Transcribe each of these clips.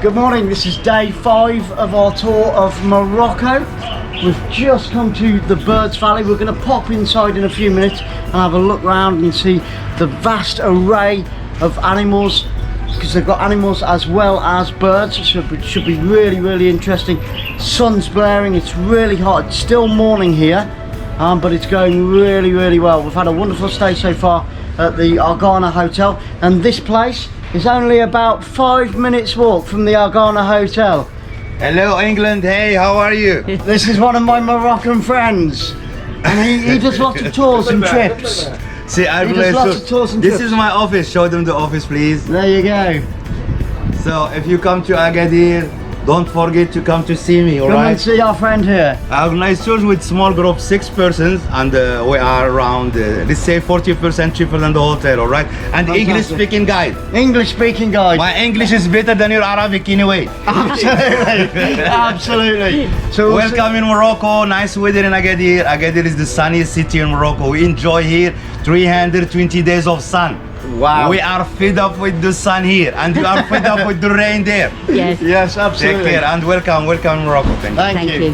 Good morning, this is day 5 of our tour of Morocco. We've just come to the Birds Valley. We're going to pop inside in a few minutes and have a look around and see the vast array of animals, because they've got animals as well as birds. It should be really interesting. Sun's blaring, it's really hot. It's still morning here, but it's going really well. We've had a wonderful stay so far at the Argana hotel, and this place is only about 5 minutes walk from the Argana hotel. Hello England, hey, how are you? This is one of my Moroccan friends, and he does lots of tours and trips. See, this is my office. Show them the office, please. There you go. So if you come to Agadir, don't forget to come to see me, alright? Come and see our friend here. I organize tours with small group, 6 persons, and we are around, let's say 40% cheaper than the hotel, alright? And English speaking guide. English speaking guide. My English is better than your Arabic anyway. Absolutely, absolutely. So welcome in Morocco, nice weather in Agadir. Agadir is the sunniest city in Morocco. We enjoy here 320 days of sun. Wow. We are fed up with the sun here, and we are fed up with the rain there. Yes. Yes, absolutely. Take care and welcome Morocco. Thank you.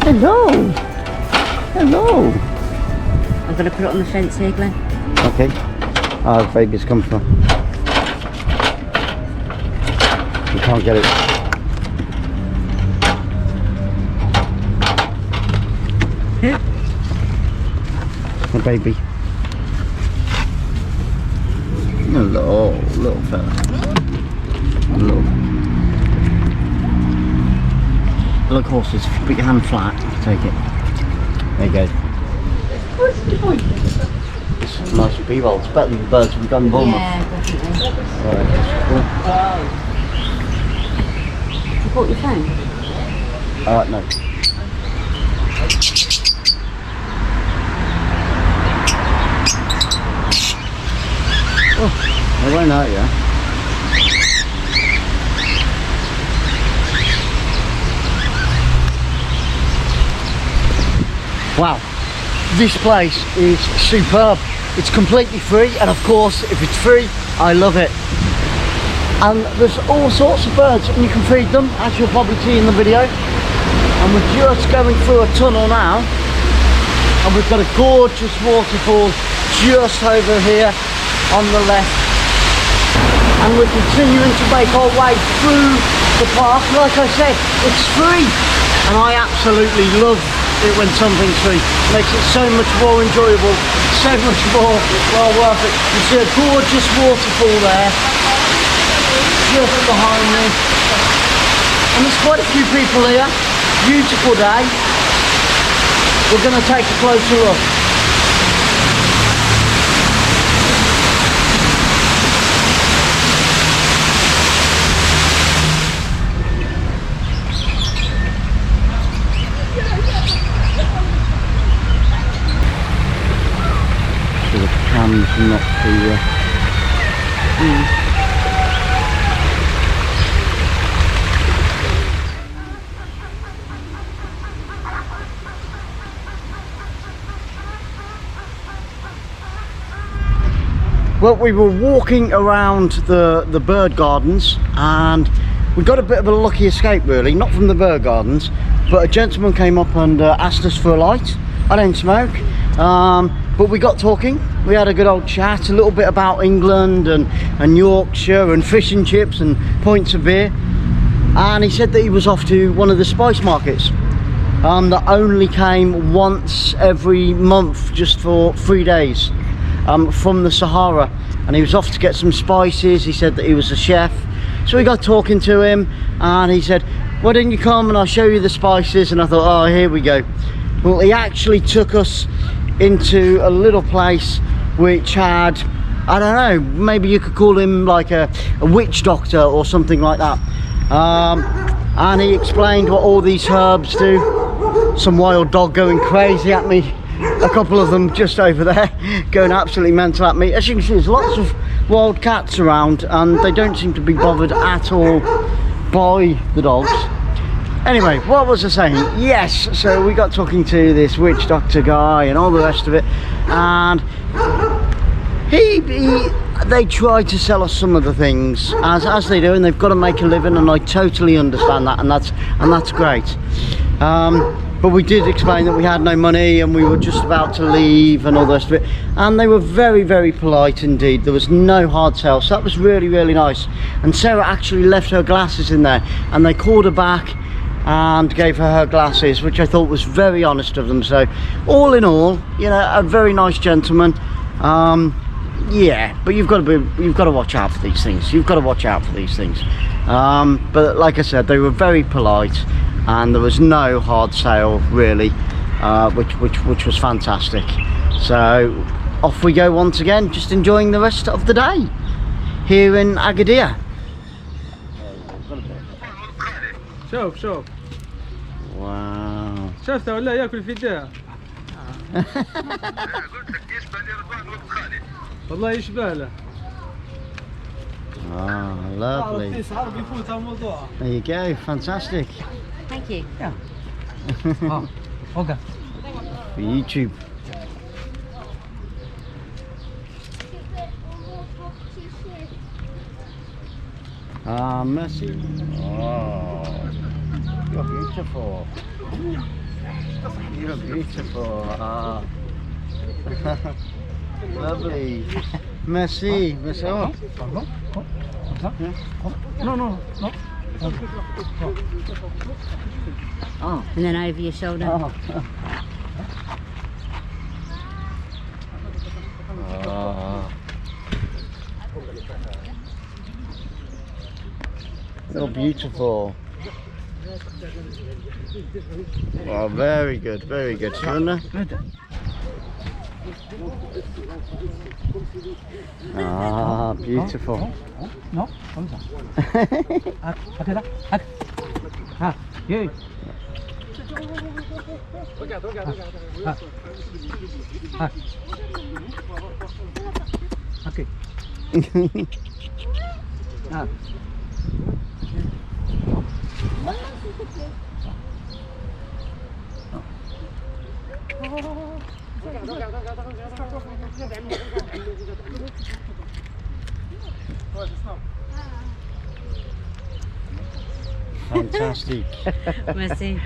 Hello. Hello. I'm going to put it on the fence here, Glenn. Okay. Oh, baby's come from. You can't get it. The baby. Hello, little fella. Hello. Look, horses, if you put your hand flat, take it. There you go. It's a nice b-roll. It's better than the birds we've done in Bournemouth. Yeah, definitely. Right, You bought your phone? no. Oh, they won't hurt you. Wow, this place is superb. It's completely free, and of course, if it's free, I love it. And there's all sorts of birds, and you can feed them, as you'll probably see in the video. And we're just going through a tunnel now, and we've got a gorgeous waterfall just over here on the left. And we're continuing to make our way through the park. Like I said, it's free, and I absolutely love it when something's free. Makes it so much more enjoyable, so much more well worth it. You see a gorgeous waterfall there just behind me, and there's quite a few people here. Beautiful day. We're going to take a closer look. Not to Well, we were walking around the bird gardens, and we got a bit of a lucky escape really, not from the bird gardens, but a gentleman came up and asked us for a light. I don't smoke, but we got talking. We had a good old chat, a little bit about England and Yorkshire and fish and chips and pints of beer. And he said that he was off to one of the spice markets that only came once every month, just for 3 days, from the Sahara. And he was off to get some spices. He said that he was a chef. So we got talking to him, and he said, why don't you come and I'll show you the spices? And I thought, oh, here we go. Well, he actually took us into a little place which had, I don't know, maybe you could call him like a witch doctor or something like that. And he explained what all these herbs do. some wild dog going crazy at me. A couple of them just over there going absolutely mental at me. As you can see, there's lots of wild cats around and they don't seem to be bothered at all by the dogs. Anyway, what was I saying? Yes, so we got talking to this witch doctor guy and all the rest of it, and they tried to sell us some of the things as they do, and they've got to make a living, and I totally understand that, and that's great. But we did explain that we had no money and we were just about to leave and all the rest of it, and they were very, very polite indeed. There was no hard sell, so that was really, really nice. And Sarah actually left her glasses in there, and they called her back and gave her glasses, which I thought was very honest of them. So all in all, you know, a very nice gentleman. Yeah, but you've got to watch out for these things. You've got to watch out for these things. But like I said, they were very polite, and there was no hard sale really, which was fantastic. So off we go once again, just enjoying the rest of the day here in Agadir. شوف شوف Wow. شفته ولا ياكل في الداء والله يشبه له. Ah, lovely. There you go, fantastic. Thank you. Yeah. Okay. For YouTube. Ah, merci. Oh, you're beautiful. You're beautiful. Ah. Lovely. Merci. Merci. Oh. No, no, no. Oh. And then over your shoulder. Oh. Oh. You're beautiful. Oh, very good, very good. Shona? Ah, beautiful. No, come on. Okay, okay. Ah, yeah. Okay. Ah. Fantastic. Merci.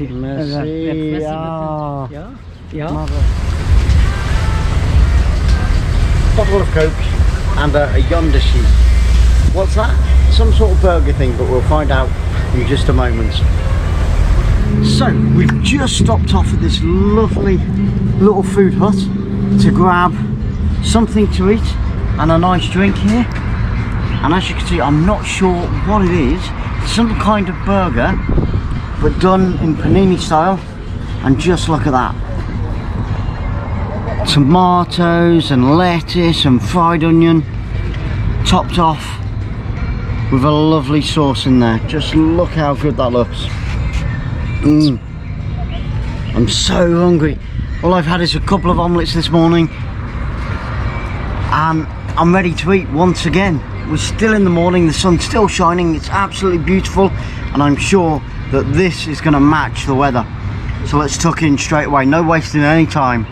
Merci. Ah. Yeah, yeah. Marvelous. Bottle of Coke and a yonder sheep. What's that? Some sort of burger thing, but we'll find out in just a moment. So we've just stopped off at this lovely little food hut to grab something to eat and a nice drink here. And as you can see, I'm not sure what it is. It's some kind of burger, but done in panini style. And just look at that. Tomatoes and lettuce and fried onion, topped off with a lovely sauce in there. Just look how good that looks. I'm so hungry. All I've had is a couple of omelettes this morning, and I'm ready to eat once again. We're still in the morning, the sun's still shining, it's absolutely beautiful, and I'm sure that this is going to match the weather. So let's tuck in straight away, no wasting any time.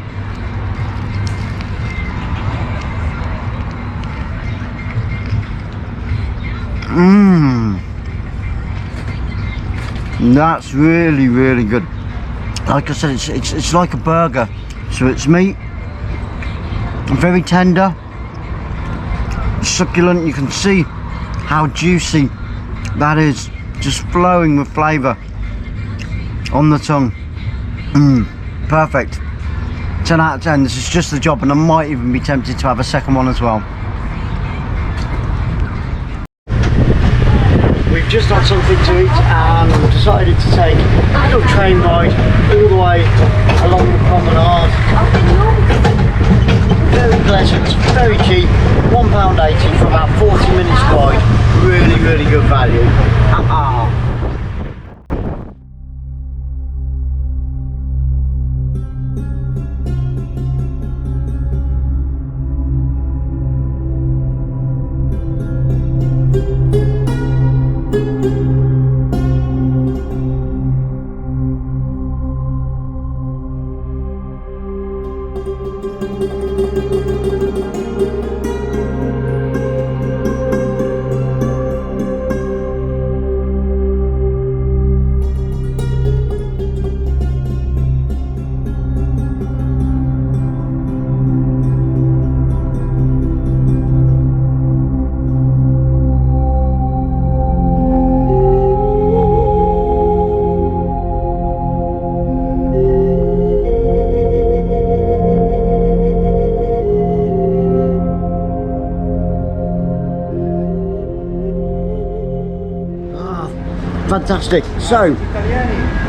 That's really, really good. Like I said, it's like a burger, so it's meat, very tender, succulent. You can see how juicy that is, just flowing with flavour on the tongue. Perfect. 10 out of 10. This is just the job, and I might even be tempted to have a second one as well. We've just had something to eat and decided to take a little train ride all the way along the promenade. Very pleasant, very cheap, £1.80 for about 40 minutes ride. Really, really good value. Fantastic. So,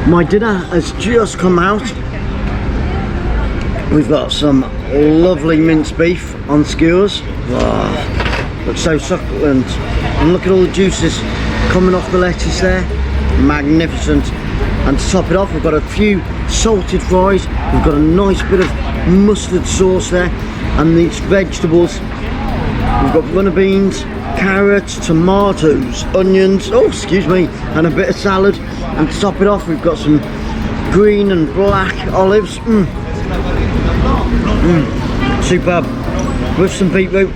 my dinner has just come out. We've got some lovely minced beef on skewers. Wow, looks so succulent. And look at all the juices coming off the lettuce there. Magnificent. And to top it off, we've got a few salted fries. We've got a nice bit of mustard sauce there. And these vegetables. We've got runner beans, carrots, tomatoes, onions, oh excuse me, and a bit of salad. And to top it off, we've got some green and black olives. Superb, with some beetroot.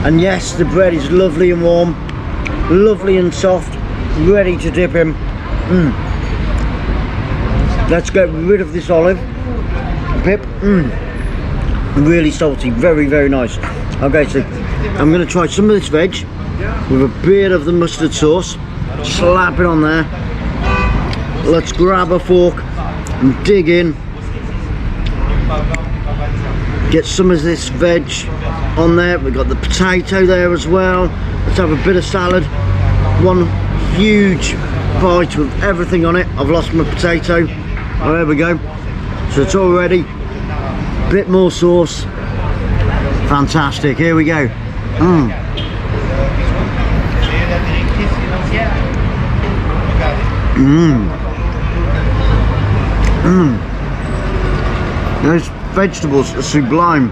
And yes, the bread is lovely and warm, lovely and soft, ready to dip in. Let's get rid of this olive pip. Really salty, very, very nice. Okay, so I'm going to try some of this veg with a bit of the mustard sauce. Slap it on there. Let's grab a fork and dig in. Get some of this veg on there. We've got the potato there as well. Let's have a bit of salad. One huge bite with everything on it. I've lost my potato. Oh, there we go. So it's all ready. Bit more sauce. Fantastic. Here we go. Those vegetables are sublime.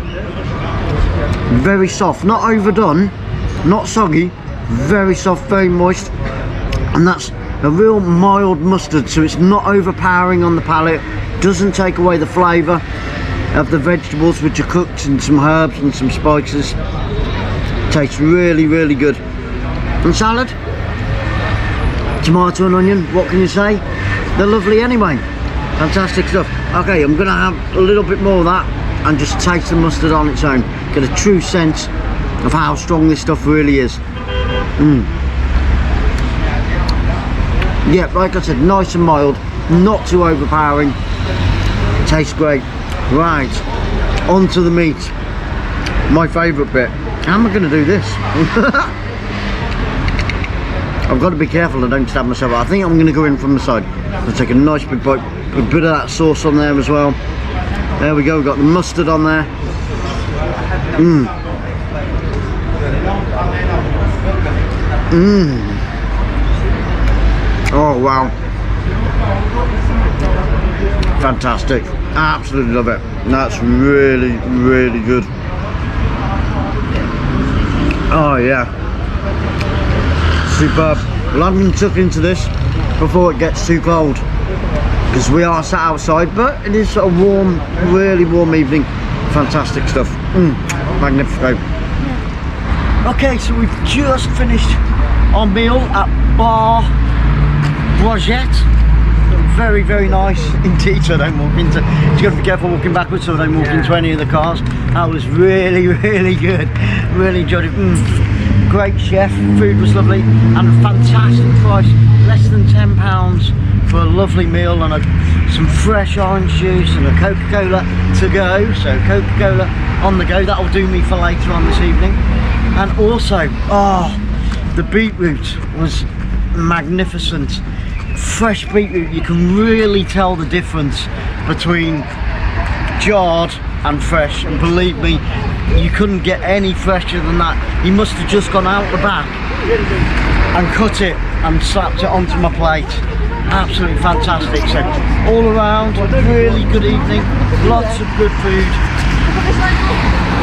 Very soft, not overdone, not soggy, very soft, very moist. And that's a real mild mustard, so it's not overpowering on the palate, doesn't take away the flavour of the vegetables, which are cooked in some herbs and some spices. Tastes really, really good. And salad, tomato and onion, what can you say? They're lovely anyway. Fantastic stuff. Okay, I'm gonna have a little bit more of that and just taste the mustard on its own. Get a true sense of how strong this stuff really is. Yeah, like I said, nice and mild, not too overpowering. Tastes great. Right, onto the meat. My favourite bit. How am I going to do this? I've got to be careful I don't stab myself. I think I'm going to go in from the side. I'll take a nice big bite. Put a bit of that sauce on there as well. There we go. We've got the mustard on there. Oh wow. Fantastic. Absolutely love it. That's really, really good. Oh yeah. Superb. Well, I'm going to tuck into this before it gets too cold, because we are sat outside, but it is a warm, really warm evening. Fantastic stuff. Magnifico. Okay, so we've just finished our meal at Bar Brogette. Very, very nice indeed. So I don't walk into, you've got to be careful walking backwards so I don't walk into any of the cars. That was really, really good. Really enjoyed it. Great chef, food was lovely, and a fantastic price. Less than £10 for a lovely meal and some fresh orange juice and a Coca-Cola to go. So Coca-Cola on the go, that'll do me for later on this evening. And also, the beetroot was magnificent. Fresh beetroot, you can really tell the difference between jarred and fresh, and believe me, you couldn't get any fresher than that. He must have just gone out the back and cut it and slapped it onto my plate. Absolutely fantastic. So all around, really good evening, lots of good food,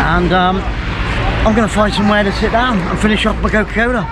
and I'm going to find somewhere to sit down and finish off my Coca-Cola.